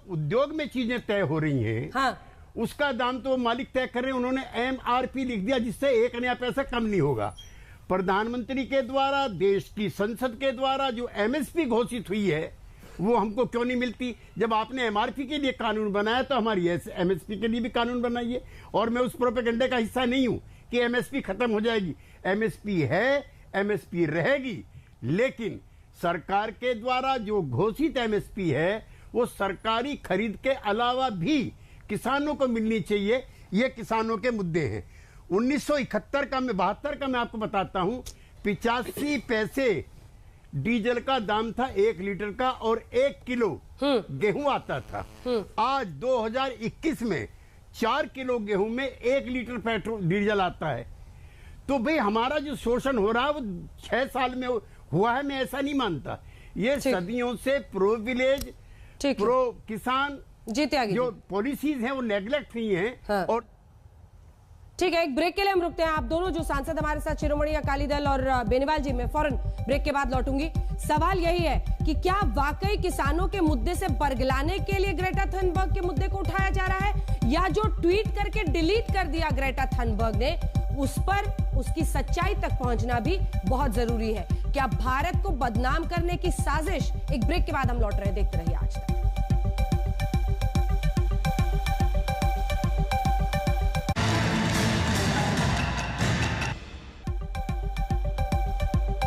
उद्योग में चीजें तय हो रही हैं, हाँ। उसका दाम तो मालिक तय कर रहे हैं। उन्होंने MRP लिख दिया, जिससे 1 नया पैसा कम नहीं होगा। प्रधानमंत्री के द्वारा, देश की संसद के द्वारा जो एमएसपी घोषित हुई है वो हमको क्यों नहीं मिलती? जब आपने एमआरपी के लिए कानून बनाया तो हमारी एमएसपी के लिए भी कानून बनाइए। और मैं उस प्रोपेगेंडे का हिस्सा नहीं हूं कि एमएसपी खत्म हो जाएगी। एमएसपी है, एमएसपी रहेगी, लेकिन सरकार के द्वारा जो घोषित एमएसपी है वो सरकारी खरीद के अलावा भी किसानों को मिलनी चाहिए। ये किसानों के मुद्दे हैं। 1971 का, मैं 72 का मैं आपको बताता हूं, 85 पैसे डीजल का दाम था 1 लीटर का, और 1 किलो गेहूं आता था। आज 2021 में 4 किलो गेहूं में 1 लीटर पेट्रोल डीजल आता है। तो भाई हमारा जो शोषण हो रहा है वो 6 साल में हुआ है, मैं ऐसा नहीं मानता। ये सदियों से प्रो विलेज, प्रो किसान जो पॉलिसीज हैं वो नेग्लेक्ट हुई हैं। हाँ। और ठीक है, एक ब्रेक के लिए हम रुकते हैं। आप दोनों जो सांसद हमारे साथ, शिरोमणि अकाली दल और बेनीवाल जी, मैं फौरन ब्रेक के बाद लौटूंगी। सवाल यही है कि क्या वाकई किसानों के मुद्दे से बरगलाने के लिए ग्रेटा थनबर्ग के मुद्दे को उठाया जा रहा है, या जो ट्वीट करके डिलीट कर दिया ग्रेटा थनबर्ग ने, उस पर उसकी सच्चाई तक पहुंचना भी बहुत जरूरी है। क्या भारत को बदनाम करने की साजिश? एक ब्रेक के बाद हम लौट रहे हैं, देखते रहिए आज तक।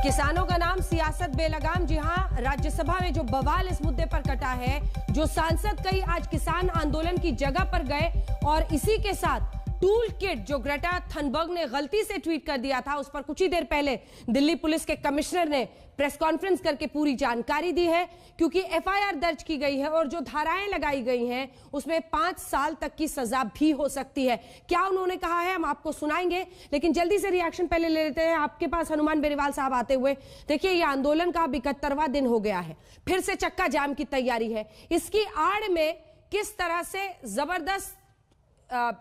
किसानों का नाम सियासत बेलगाम। जी हां, राज्यसभा में जो बवाल इस मुद्दे पर कटा है, जो सांसद कई आज किसान आंदोलन की जगह पर गए, और इसी के साथ टूल किट जो ग्रेटा थनबर्ग ने गलती से ट्वीट कर दिया था, उस पर कुछ ही देर पहले दिल्ली पुलिस के कमिश्नर ने प्रेस कॉन्फ्रेंस करके पूरी जानकारी दी है, क्योंकि एफआईआर दर्ज की गई है और जो धाराएं लगाई गई हैं उसमें 5 साल तक की सजा भी हो सकती है। क्या उन्होंने कहा है हम आपको सुनाएंगे, लेकिन जल्दी से रिएक्शन पहले ले लेते हैं। आपके पास हनुमान बेनीवाल साहब आते हुए, देखिए ये आंदोलन का 71वां दिन हो गया है, फिर से चक्का जाम की तैयारी है। इसकी आड़ में किस तरह से जबरदस्त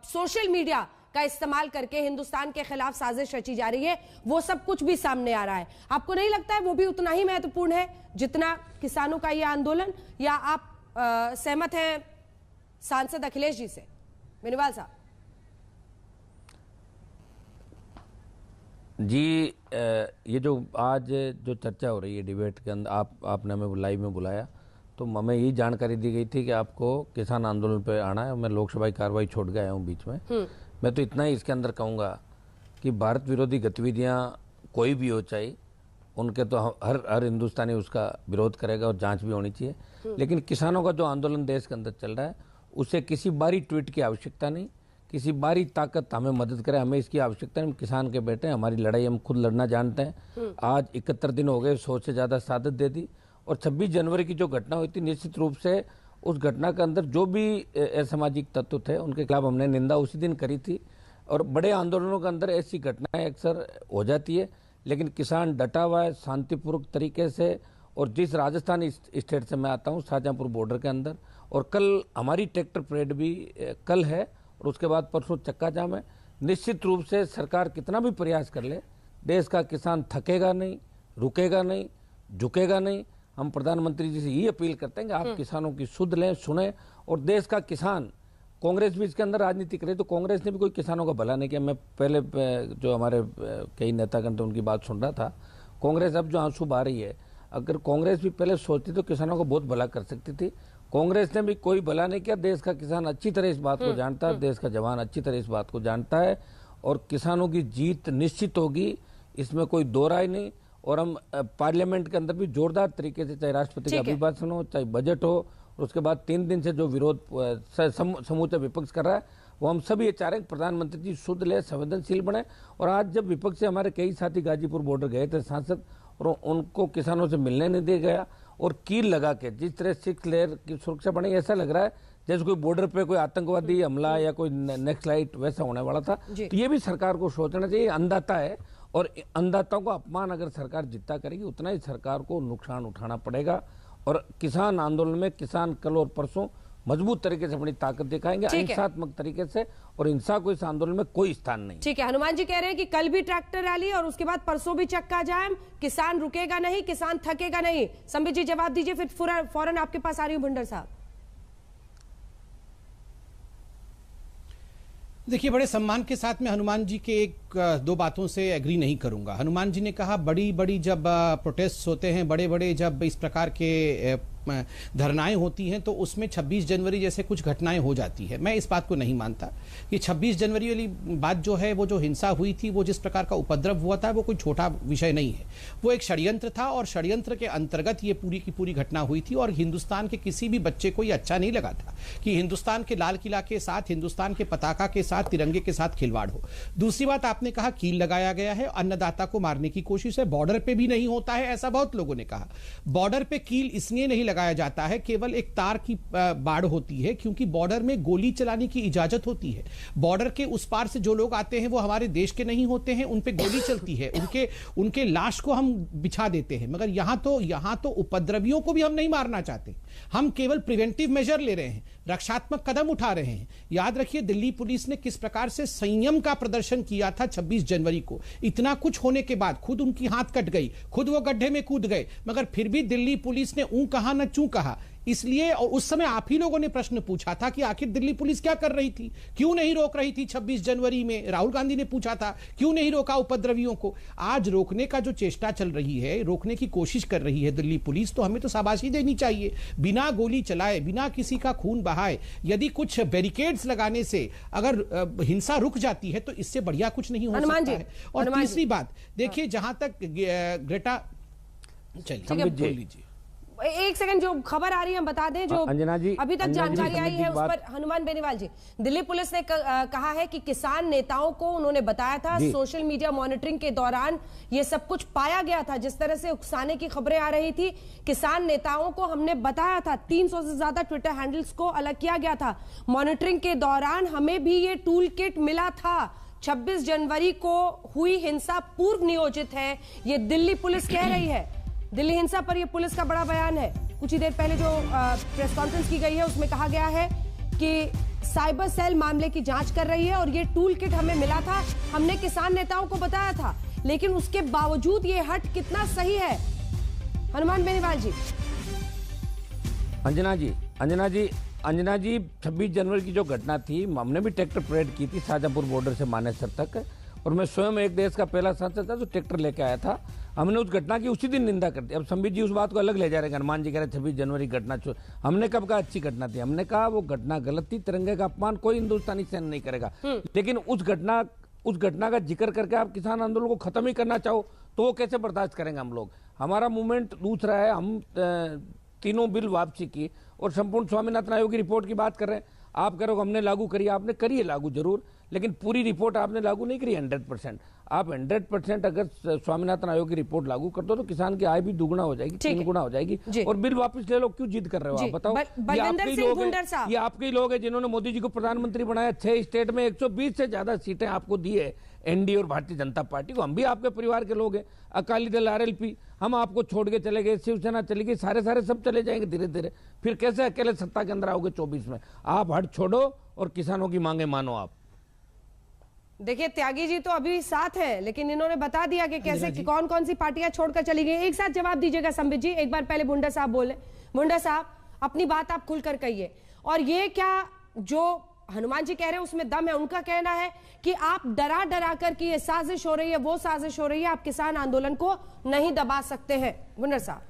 सोशल मीडिया का इस्तेमाल करके हिंदुस्तान के खिलाफ साजिश रची जा रही है, वो सब कुछ भी सामने आ रहा है। आपको नहीं लगता है वो भी उतना ही महत्वपूर्ण है जितना किसानों का ये आंदोलन? या आप सहमत हैं सांसद अखिलेश जी से? बेनीवाल साहब जी, ये जो आज जो चर्चा हो रही है डिबेट के अंदर, आपने हमें लाइव में बुलाया तो हमें यही जानकारी दी गई थी कि आपको किसान आंदोलन पे आना है। मैं लोकसभा की कार्रवाई छोड़ गया हूँ बीच में। मैं तो इतना ही इसके अंदर कहूँगा कि भारत विरोधी गतिविधियाँ कोई भी हो, चाहे उनके तो हर हिंदुस्तानी उसका विरोध करेगा और जांच भी होनी चाहिए। लेकिन किसानों का जो आंदोलन देश के अंदर चल रहा है, उसे किसी बारी ट्वीट की आवश्यकता नहीं, किसी बारी ताकत हमें मदद करे, हमें इसकी आवश्यकता नहीं। हम किसान के बेटे, हमारी लड़ाई हम खुद लड़ना जानते हैं। आज 71 दिन हो गए, 100 से ज़्यादा शहादत दे दी, और 26 जनवरी की जो घटना हुई थी, निश्चित रूप से उस घटना के अंदर जो भी असामाजिक तत्व थे उनके खिलाफ हमने निंदा उसी दिन करी थी। और बड़े आंदोलनों के अंदर ऐसी घटनाएं अक्सर हो जाती है, लेकिन किसान डटा हुआ है शांतिपूर्वक तरीके से। और जिस राजस्थान स्टेट से मैं आता हूँ, शाहजहाँपुर बॉर्डर के अंदर, और कल हमारी ट्रैक्टर परेड भी कल है, और उसके बाद परसों चक्का जाम है। निश्चित रूप से सरकार कितना भी प्रयास कर ले, देश का किसान थकेगा नहीं, रुकेगा नहीं, झुकेगा नहीं। हम प्रधानमंत्री जी से ये अपील करते हैं कि आप किसानों की सुध लें, सुने। और देश का किसान, कांग्रेस भी इसके अंदर राजनीति करे तो कांग्रेस ने भी कोई किसानों का भला नहीं किया। मैं पहले जो हमारे कई नेतागण थे उनकी बात सुन रहा था। कांग्रेस अब जो आंसू बहा रही है, अगर कांग्रेस भी पहले सोचती तो किसानों को बहुत भला कर सकती थी। कांग्रेस ने भी कोई भला नहीं किया। देश का किसान अच्छी तरह इस बात को जानता है, देश का जवान अच्छी तरह इस बात को जानता है, और किसानों की जीत निश्चित होगी, इसमें कोई दो राय नहीं। और हम पार्लियामेंट के अंदर भी जोरदार तरीके से, चाहे राष्ट्रपति का अभिभाषण हो, चाहे बजट हो, और उसके बाद 3 दिन से जो विरोध समूचे विपक्ष कर रहा है, वो हम सभी ये चाह रहे हैं प्रधानमंत्री जी शुद्ध ले, संवेदनशील बने। और आज जब विपक्ष से हमारे कई साथी गाजीपुर बॉर्डर गए थे सांसद, और उनको किसानों से मिलने नहीं दिया गया, और कील लगा के जिस तरह 6 लेयर की सुरक्षा बनी, ऐसा लग रहा है जैसे कोई बॉर्डर पे कोई आतंकवादी हमला या कोई नेक्स्ट लाइट वैसा होने वाला था। तो ये भी सरकार को सोचना चाहिए। अंधाता है, और अंधाताओं का अपमान अगर सरकार जितना करेगी उतना ही सरकार को नुकसान उठाना पड़ेगा। और किसान आंदोलन में किसान कल और परसों मजबूत तरीके से अपनी ताकत दिखाएंगे, अहिंसात्मक तरीके से, और हिंसा को इस आंदोलन में कोई स्थान नहीं। ठीक है, हनुमान जी कह रहे हैं कि कल भी ट्रैक्टर रैली और उसके बाद परसों भी चक्का जाम, किसान रुकेगा नहीं, किसान थकेगा नहीं। संबित जी जवाब दीजिए, फिर फौरन आपके पास आ रही हूं भुंडर साहब। देखिए, बड़े सम्मान के साथ मैं हनुमान जी के दो बातों से एग्री नहीं करूंगा। हनुमान जी ने कहा बड़ी बड़ी जब प्रोटेस्ट होते हैं, बड़े बड़े जब इस प्रकार के धरनाएं होती हैं तो उसमें 26 जनवरी जैसे कुछ घटनाएं हो जाती है। मैं इस बात को नहीं मानता कि 26 जनवरी वाली बात जो है, वो जो हिंसा हुई थी, वो जिस प्रकार का उपद्रव हुआ था, वो कोई छोटा विषय नहीं है। वो एक षड्यंत्र था और षड्यंत्र के अंतर्गत ये पूरी की पूरी घटना हुई थी। और हिंदुस्तान के किसी भी बच्चे को ये अच्छा नहीं लगा था कि हिंदुस्तान के लाल किला के साथ, हिंदुस्तान के पताका के साथ, तिरंगे के साथ खिलवाड़ हो। दूसरी बात, आपने कहा कील लगाया गया है, अन्नदाता को मारने की कोशिश है। बॉर्डर पे भी नहीं होता है ऐसा, बहुत लोगों ने कहा। बॉर्डर पे कील इसलिए नहीं लगाया जाता है, केवल एक तार की बाड़ होती है, क्योंकि बॉर्डर में गोली चलाने की इजाजत होती है। बॉर्डर के उस पार से जो लोग आते हैं वो हमारे देश के नहीं होते हैं, उन पे गोली चलती है, उनके लाश को हम बिछा देते हैं। मगर यहां तो उपद्रवियों को भी हम नहीं मारना चाहते, हम केवल प्रिवेंटिव मेजर ले रहे हैं, रक्षात्मक कदम उठा रहे हैं। याद रखिए, दिल्ली पुलिस ने किस प्रकार से संयम का प्रदर्शन किया था 26 जनवरी को। इतना कुछ होने के बाद खुद उनकी हाथ कट गई, खुद वो गड्ढे में कूद गए, मगर फिर भी दिल्ली पुलिस ने ऊं कहा न चूं कहा। इसलिए, और उस समय आप ही लोगों ने प्रश्न पूछा था कि आखिर दिल्ली पुलिस क्या कर रही थी, क्यों नहीं रोक रही थी 26 जनवरी में। राहुल गांधी ने पूछा था क्यों नहीं रोका उपद्रवियों को। आज रोकने का जो चेष्टा चल रही है, रोकने की कोशिश कर रही है दिल्ली पुलिस, तो हमें तो शाबाशी देनी चाहिए। बिना गोली चलाए, बिना किसी का खून बहाए, यदि कुछ बैरिकेड्स लगाने से अगर हिंसा रुक जाती है तो इससे बढ़िया कुछ नहीं हो सकता है। और तीसरी बात देखिए, जहां तक ग्रेटा, चलिए बोल लीजिए। एक सेकंड, जो खबर आ रही है हम बता दें, जो अंजना जी, अभी तक जानकारी आई है उस पर। हनुमान बेनीवाल जी, दिल्ली पुलिस ने कहा है कि किसान नेताओं को उन्होंने बताया था, सोशल मीडिया मॉनिटरिंग के दौरान ये सब कुछ पाया गया था। जिस तरह से उकसाने की खबरें आ रही थी, किसान नेताओं को हमने बताया था, 300 से ज्यादा ट्विटर हैंडल्स को अलग किया गया था। मॉनिटरिंग के दौरान हमें भी ये टूल किट मिला था। 26 जनवरी को हुई हिंसा पूर्व नियोजित है, ये दिल्ली पुलिस कह रही है। दिल्ली हिंसा पर यह पुलिस का बड़ा बयान है। कुछ ही देर पहले जो प्रेस कॉन्फ्रेंस की गई है उसमें कहा गया है कि साइबर सेल मामले की जांच कर रही है और ये टूल किट हमें मिला था, हमने किसान नेताओं को बताया था, लेकिन उसके बावजूद ये हट कितना सही है। हनुमान बेनीवाल जी। अंजना जी 26 जनवरी की जो घटना थी, हमने भी ट्रैक्टर परेड की थी शाहजहांपुर बॉर्डर से मानेसर तक, और मैं स्वयं एक देश का पहला सांसद था जो ट्रैक्टर लेके आया था। हमने उस घटना की उसी दिन निंदा कर दी। अब संबित जी उस बात को अलग ले जा रहे हैं, हनुमान जी कह रहे 26 जनवरी घटना, हमने कब कहा अच्छी घटना थी? हमने कहा वो घटना गलत थी, तिरंगे का अपमान कोई हिंदुस्तानी सहन नहीं करेगा। लेकिन उस घटना का जिक्र करके आप किसान आंदोलन को खत्म ही करना चाहो तो वो कैसे बर्दाश्त करेंगे हम लोग? हमारा मूवमेंट दूसरा है, हम तीनों बिल वापसी की और संपूर्ण स्वामीनाथन आयोग की रिपोर्ट की बात कर रहे हैं। आप कह रहे हो हमने लागू करी, आपने करी है लागू जरूर, लेकिन पूरी रिपोर्ट आपने लागू नहीं करी 100%। आप 100% अगर स्वामीनाथन आयोग की रिपोर्ट लागू कर दो तो किसान की आय भी दुगुना हो जाएगी, 3 गुना हो जाएगी, और बिल वापस ले लो। क्यों जिद कर रहे हो आप बताओ? ये आपके ही लोग हैं जिन्होंने मोदी जी को प्रधानमंत्री बनाया। 6 स्टेट में 120 से ज्यादा सीटें आपको दी है एनडीए और भारतीय जनता पार्टी को। हम भी आपके परिवार के लोग हैं। अकाली दल, आरएलपी, हम आपको छोड़ के चले गए, शिवसेना चली गई, सारे सब चले जाएंगे धीरे धीरे। फिर कैसे अकेले सत्ता के अंदर आओगे 24 में? आप हट छोड़ो और किसानों की मांगे मानो। आप देखिए, त्यागी जी तो अभी साथ है, लेकिन इन्होंने बता दिया कि कैसे कि कौन सी पार्टियां छोड़कर चली गई। एक साथ जवाब दीजिएगा संबित जी। एक बार पहले भुंडा साहब बोले। भुंडा साहब, अपनी बात आप खुलकर कहिए। और ये क्या जो हनुमान जी कह रहे हैं उसमें दम है? उनका कहना है कि आप डरा कर कि ये साजिश हो रही है, वो साजिश हो रही है, आप किसान आंदोलन को नहीं दबा सकते हैं। भुंडा साहब।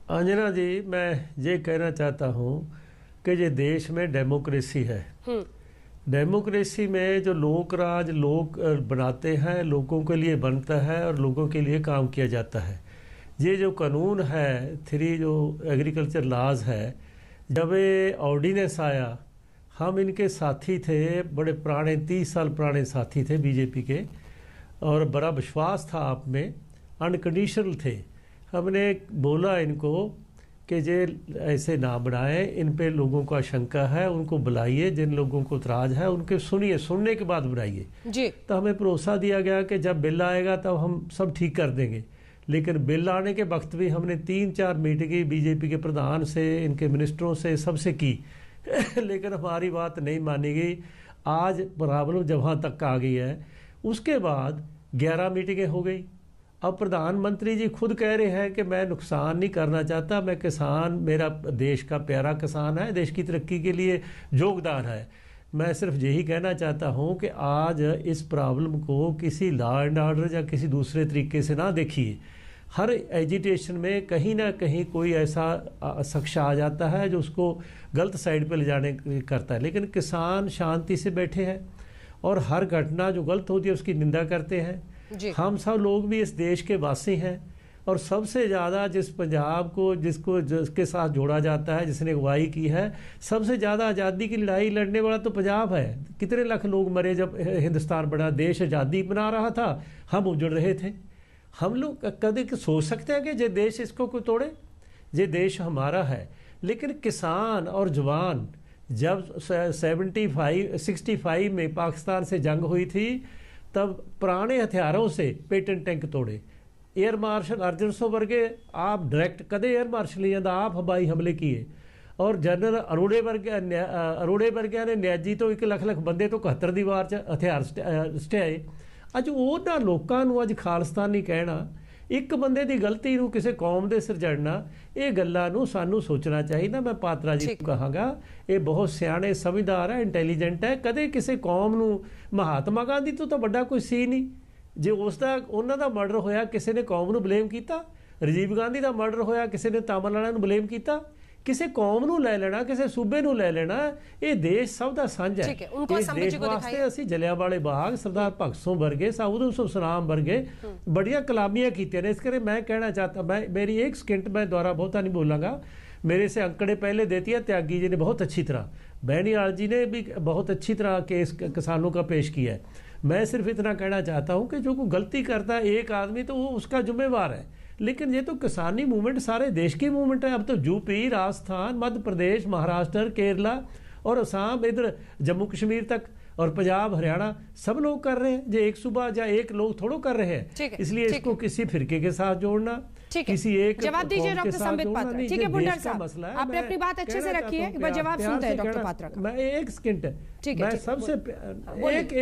अंजना जी, मैं ये कहना चाहता हूं कि ये देश में डेमोक्रेसी है। डेमोक्रेसी में जो लोक राज लोग बनाते हैं, लोगों के लिए बनता है और लोगों के लिए काम किया जाता है। ये जो कानून है, 3 जो एग्रीकल्चर लॉज है, जब ये ऑर्डिनेंस आया, हम इनके साथी थे, बड़े पुराने 30 साल पुराने साथी थे बीजेपी के, और बड़ा विश्वास था आप में, अनकंडीशनल थे। हमने बोला इनको कि ये ऐसे ना बनाएं, इन पे लोगों को आशंका है, उनको बुलाइए, जिन लोगों को इतराज है उनके सुनिए, सुनने के बाद बनाइए जी। तो हमें भरोसा दिया गया कि जब बिल आएगा तब हम सब ठीक कर देंगे। लेकिन बिल आने के वक्त भी हमने 3-4 मीटिंगें बीजेपी के प्रधान से, इनके मिनिस्टरों से, सबसे की लेकिन हमारी बात नहीं मानी गई। आज प्रॉब्लम जहाँ तक आ गई है, उसके बाद 11 मीटिंगें हो गई, अब प्रधानमंत्री जी खुद कह रहे हैं कि मैं नुकसान नहीं करना चाहता, मैं किसान, मेरा देश का प्यारा किसान है, देश की तरक्की के लिए योगदान है। मैं सिर्फ यही कहना चाहता हूं कि आज इस प्रॉब्लम को किसी लॉ एंड ऑर्डर या किसी दूसरे तरीके से ना देखिए। हर एजिटेशन में कहीं ना कहीं कोई ऐसा शख्स आ जाता है जो उसको गलत साइड पे ले जाने करता है, लेकिन किसान शांति से बैठे हैं और हर घटना जो गलत होती है उसकी निंदा करते हैं। हम सब लोग भी इस देश के वासी हैं और सबसे ज़्यादा जिस पंजाब को जिसके साथ जोड़ा जाता है, जिसने अगुवाई की है, सबसे ज़्यादा आज़ादी की लड़ाई लड़ने वाला तो पंजाब है। कितने लाख लोग मरे जब हिंदुस्तान बड़ा देश आज़ादी बना रहा था, हम उजड़ रहे थे। हम लोग कभी सोच सकते हैं कि ये देश इसको कोई तोड़े? ये देश हमारा है। लेकिन किसान और जवान जब 65 में पाकिस्तान से जंग हुई थी, तब पुराने हथियारों से पेटेंट टैंक तोड़े। एयर मार्शल अर्जन सो वर्गे आप डायरेक्ट कदे एयर मार्शल नहीं जाता, आप हवाई हमले किए। और जनरल अरोड़े वर्गिया ने न्याजी तो 1 ਲੱਖ ਬੰਦੇ ਤੋਂ 71 ਦੀ ਵਾਰ 'ਚ ਹਥਿਆਰ ਸਟਿਆਏ। ਅੱਜ ਉਹਨਾਂ ਲੋਕਾਂ ਨੂੰ ਅੱਜ ਖਾਲਿਸਤਾਨੀ ਕਹਿਣਾ, ਇੱਕ ਬੰਦੇ ਦੀ ਗਲਤੀ ਨੂੰ ਕਿਸੇ ਕੌਮ ਦੇ ਸਿਰ ਜੜਨਾ, ਇਹ ਗੱਲਾਂ ਨੂੰ ਸਾਨੂੰ ਸੋਚਣਾ ਚਾਹੀਦਾ। ਮੈਂ ਪਾਤਰਾ ਜੀ ਨੂੰ ਕਹਾਂਗਾ, ਇਹ ਬਹੁਤ ਸਿਆਣੇ ਸਮਝਦਾਰ ਹੈ, ਇੰਟੈਲੀਜੈਂਟ ਹੈ। ਕਦੇ ਕਿਸੇ ਕੌਮ ਨੂੰ ਮਹਾਤਮਾ ਗਾਂਧੀ ਤੋਂ ਤਾਂ ਵੱਡਾ ਕੋਈ ਸੀ ਨਹੀਂ। ਜੇ ਉਹਨਾਂ ਦਾ ਮਰਡਰ ਹੋਇਆ ਕਿਸੇ ਨੇ ਕੌਮ ਨੂੰ ਬਲੇਮ ਕੀਤਾ? ਰਾਜੀਵ ਗਾਂਧੀ ਦਾ ਮਰਡਰ ਹੋਇਆ ਕਿਸੇ ਨੇ ਤਾਮਿਲ ਵਾਲਿਆਂ ਨੂੰ ਬਲੇਮ ਕੀਤਾ? ਕਿਸੇ ਕੌਮ ਨੂੰ ਲੈ ਲੈਣਾ, ਕਿਸੇ ਸੂਬੇ ਨੂੰ ਲੈ ਲੈਣਾ, ਇਹ ਦੇਸ਼ ਸਭ ਦਾ ਸਾਂਝਾ ਹੈ। ਇਸ ਦੇਸ਼ ਵਾਸਤੇ ਅਸੀਂ ਜਲਿਆਂਵਾਲੇ ਬਾਗ, ਸਰਦਾਰ ਭਗਤ ਸਿੰਘ ਵਰਗੇ, ਸਾਊਦ ਸੁਸਨਾਮ ਵਰਗੇ ਬੜੀਆਂ ਕਲਾਮੀਆਂ ਕੀਤੀਆਂ ਨੇ। ਇਸ ਕਰਕੇ मैं कहना चाहता, मेरी एक सेकंड, मैं दोबारा बहुता नहीं बोलांगा। मेरे से अंकड़े पहले देती है त्यागी जी ने बहुत अच्छी तरह, बैनीवाल जी ने भी बहुत अच्छी तरह केस किसानों का पेश किया है। मैं सिर्फ इतना कहना चाहता हूँ कि जो कोई गलती करता है एक आदमी, तो वो उसका जिम्मेवार है। लेकिन ये तो किसानी मूवमेंट सारे देश की मूवमेंट है। अब तो यूपी, राजस्थान, मध्य प्रदेश, महाराष्ट्र, केरला और असम, इधर जम्मू कश्मीर तक और पंजाब, हरियाणा सब लोग कर रहे हैं। जो एक सूबा या एक लोग थोड़ो कर रहे हैं। इसलिए इसको किसी फिरके के साथ जोड़ना, किसी एक जवाब दीजिए डॉक्टर संबित पात्रा। ठीक है भुंडर साहब, आपने अपनी बात अच्छे से रखी है, मैं जवाब सुनते हैं डॉक्टर पात्रा का। मैं एक सेकंड, मैं सबसे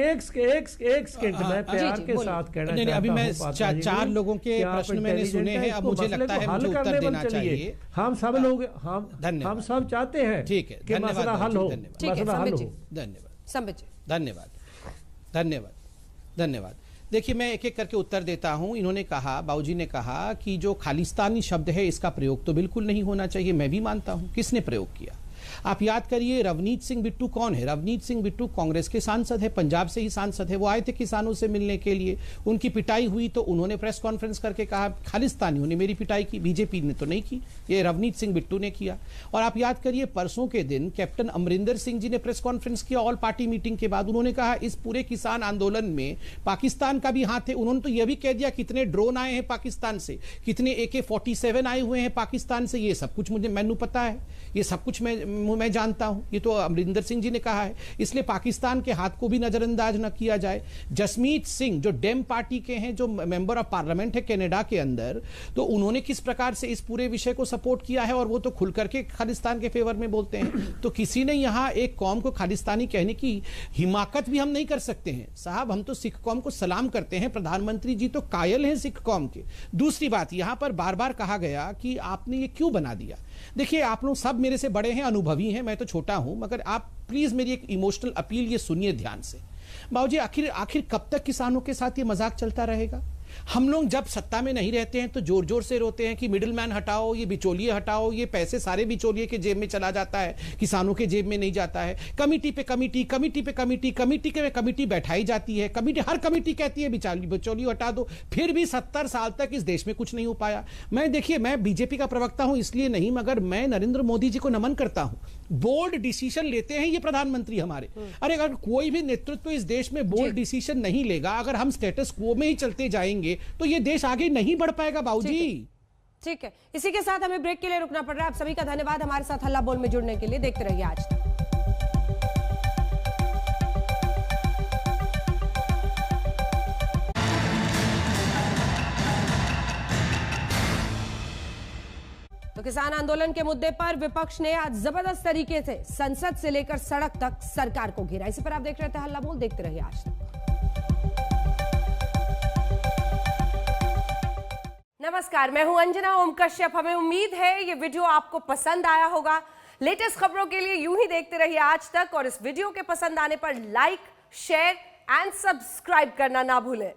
एक सेकंड मैं प्यार के साथ कहना चाहता हूं। अभी मैं 4 लोगों के प्रश्न मैंने सुने हैं, अब मुझे लगता है मुझे उत्तर देना चाहिए। हम सब लोग हम सब चाहते हैं कि मसला हल हो, मसला हल हो। धन्यवाद संबित जी, धन्यवाद। देखिए, मैं एक एक करके उत्तर देता हूं। इन्होंने कहा, बाबूजी ने कहा कि जो खालिस्तानी शब्द है इसका प्रयोग तो बिल्कुल नहीं होना चाहिए। मैं भी मानता हूं। किसने प्रयोग किया? आप याद करिए, रवनीत सिंह बिट्टू कौन है? रवनीत सिंह बिट्टू कांग्रेस के सांसद है, पंजाब से ही सांसद है। वो आए थे किसानों से मिलने के लिए, उनकी पिटाई हुई तो उन्होंने प्रेस कॉन्फ्रेंस करके कहा खालिस्तानियों ने मेरी पिटाई की, बीजेपी ने तो नहीं की, ये रवनीत सिंह बिट्टू ने किया। और आप याद करिए, परसों के दिन कैप्टन अमरिंदर सिंह जी ने प्रेस कॉन्फ्रेंस किया ऑल पार्टी मीटिंग के बाद। उन्होंने कहा इस पूरे किसान आंदोलन में पाकिस्तान का भी हाथ है। उन्होंने तो यह भी कह दिया कितने ड्रोन आए हैं पाकिस्तान से, कितने AK-47 आए हुए हैं पाकिस्तान से, ये सब कुछ मैनू पता है, ये सब कुछ मैं जानता हूं। ये तो अमरिंदर सिंह जी ने कहा है। इसलिए पाकिस्तान के हाथ को भी नजरअंदाज न किया जाए। जसमीत सिंह जो डेम पार्टी के हैं, जो मेंबर ऑफ पार्लियामेंट है कनाडा के अंदर, तो उन्होंने किस प्रकार से इस पूरे विषय को सपोर्ट किया है, और वो तो खुल करके खालिस्तान के फेवर में बोलते हैं। तो किसी ने यहां एक कौम को खालिस्तानी कहने की हिमाकत भी हम नहीं कर सकते हैं साहब। हम तो सिख कौम को सलाम करते हैं। प्रधानमंत्री जी तो कायल हैं सिख कौम के। दूसरी बात, यहां पर बार बार कहा गया कि आपने ये क्यों बना दिया। देखिए, आप लोग सब मेरे से बड़े हैं, अनुभवी हैं, मैं तो छोटा हूं, मगर आप प्लीज मेरी एक इमोशनल अपील ये सुनिए ध्यान से। बाबूजी, आखिर कब तक किसानों के साथ ये मजाक चलता रहेगा? हम लोग जब सत्ता में नहीं रहते हैं तो जोर जोर से रोते हैं कि मिडिल मैन हटाओ, ये बिचौलिए हटाओ, ये पैसे सारे बिचौलिए के जेब में चला जाता है, किसानों के जेब में नहीं जाता है। कमेटी पे कमेटी, कमेटी पे कमेटी, कमेटी के कमेटी बैठाई जाती है, कमेटी हर कमेटी कहती है बिचौलिए हटा दो, फिर भी 70 साल तक इस देश में कुछ नहीं हो पाया। देखिए, मैं बीजेपी का प्रवक्ता हूं इसलिए नहीं, मगर मैं नरेंद्र मोदी जी को नमन करता हूं। बोल्ड डिसीजन लेते हैं ये प्रधानमंत्री हमारे। अरे अगर कोई भी नेतृत्व इस देश में बोल्ड डिसीजन नहीं लेगा, अगर हम स्टेटस क्वो में ही चलते जाएंगे तो ये देश आगे नहीं बढ़ पाएगा बाबूजी। ठीक है, इसी के साथ हमें ब्रेक के लिए रुकना पड़ रहा है। आप सभी का धन्यवाद हमारे साथ हल्ला बोल में जुड़ने के लिए। देखते रहिए आज तक। तो किसान आंदोलन के मुद्दे पर विपक्ष ने आज जबरदस्त तरीके से संसद से लेकर सड़क तक सरकार को घेरा। इसी पर आप देख रहे थे हल्ला बोल। देखते रहिए आज तक। नमस्कार, मैं हूं अंजना ओम कश्यप। हमें उम्मीद है ये वीडियो आपको पसंद आया होगा। लेटेस्ट खबरों के लिए यूं ही देखते रहिए आज तक, और इस वीडियो के पसंद आने पर लाइक, शेयर एंड सब्सक्राइब करना ना भूलें।